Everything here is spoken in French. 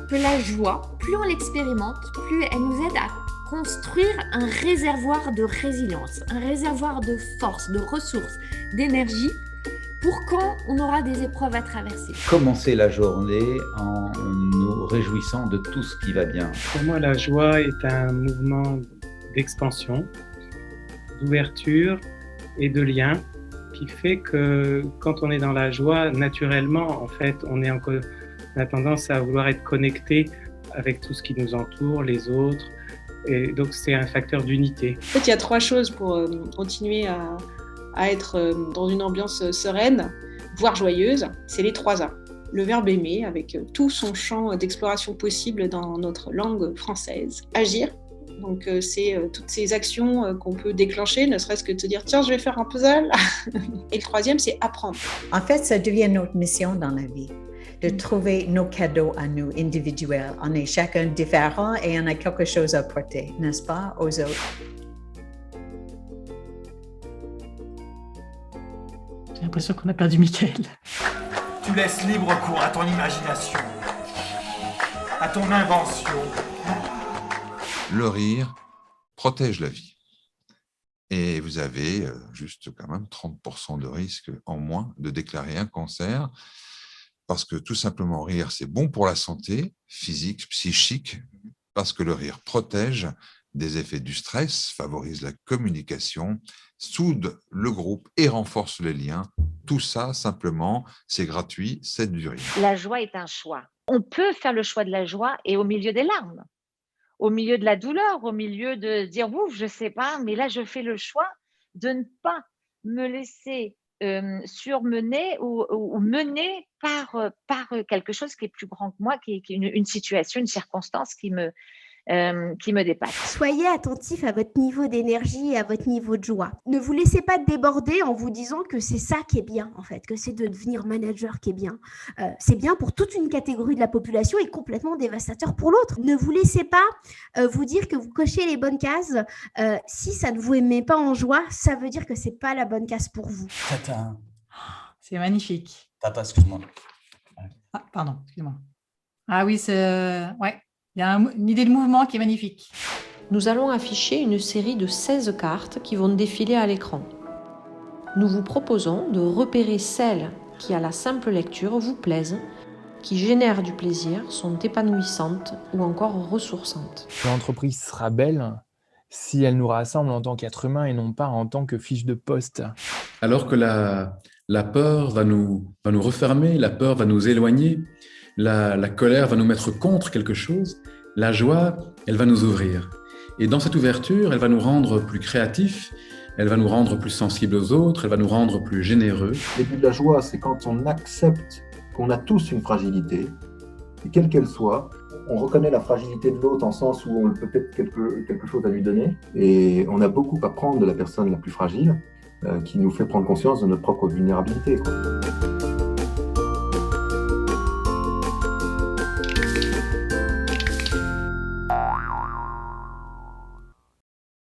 Que la joie, plus on l'expérimente, plus elle nous aide à construire un réservoir de résilience, un réservoir de force, de ressources, d'énergie, pour quand on aura des épreuves à traverser. Commencer la journée en nous réjouissant de tout ce qui va bien. Pour moi, la joie est un mouvement d'expansion, d'ouverture et de lien qui fait que quand on est dans la joie, naturellement, en fait, on a tendance à vouloir être connecté avec tout ce qui nous entoure, les autres. Et donc, c'est un facteur d'unité. En fait, il y a 3 choses pour continuer à être dans une ambiance sereine, voire joyeuse. C'est les 3 A. Le verbe aimer, avec tout son champ d'exploration possible dans notre langue française. Agir. Donc, c'est toutes ces actions qu'on peut déclencher, ne serait-ce que de se dire « Tiens, je vais faire un puzzle ». Et le 3e, c'est apprendre. En fait, ça devient notre mission dans la vie, de trouver nos cadeaux à nous, individuels. On est chacun différent et on a quelque chose à apporter, n'est-ce pas, aux autres. J'ai l'impression qu'on a perdu Mickaël. Tu laisses libre cours à ton imagination, à ton invention. Le rire protège la vie. Et vous avez juste quand même 30% de risque en moins de déclarer un cancer, parce que tout simplement rire, c'est bon pour la santé physique, psychique, parce que le rire protège des effets du stress, favorise la communication, soude le groupe et renforce les liens. Tout ça, simplement, c'est gratuit, c'est du rire. La joie est un choix. On peut faire le choix de la joie et au milieu des larmes, au milieu de la douleur, au milieu de dire « ouf, je ne sais pas », mais là, je fais le choix de ne pas me laisser surmener ou mener par quelque chose qui est plus grand que moi, qui est une situation, une circonstance qui me dépasse. Soyez attentif à votre niveau d'énergie et à votre niveau de joie. Ne vous laissez pas déborder en vous disant que c'est ça qui est bien, en fait, que c'est de devenir manager qui est bien. C'est bien pour toute une catégorie de la population et complètement dévastateur pour l'autre. Ne vous laissez pas vous dire que vous cochez les bonnes cases. Si ça ne vous met pas en joie, ça veut dire que c'est pas la bonne case pour vous. Tata. C'est magnifique. Tata, excuse-moi. Ah, pardon, excuse-moi. Ah oui, c'est... Ouais. Il y a une idée de mouvement qui est magnifique. Nous allons afficher une série de 16 cartes qui vont défiler à l'écran. Nous vous proposons de repérer celles qui, à la simple lecture, vous plaisent, qui génèrent du plaisir, sont épanouissantes ou encore ressourçantes. L'entreprise sera belle si elle nous rassemble en tant qu'être humain et non pas en tant que fiche de poste. Alors que la peur va nous refermer, la peur va nous éloigner, la colère va nous mettre contre quelque chose, la joie, elle va nous ouvrir. Et dans cette ouverture, elle va nous rendre plus créatifs, elle va nous rendre plus sensibles aux autres, elle va nous rendre plus généreux. Le début de la joie, c'est quand on accepte qu'on a tous une fragilité, et quelle qu'elle soit, on reconnaît la fragilité de l'autre en sens où on a peut-être quelque chose à lui donner, et on a beaucoup à prendre de la personne la plus fragile, qui nous fait prendre conscience de notre propre vulnérabilité, quoi.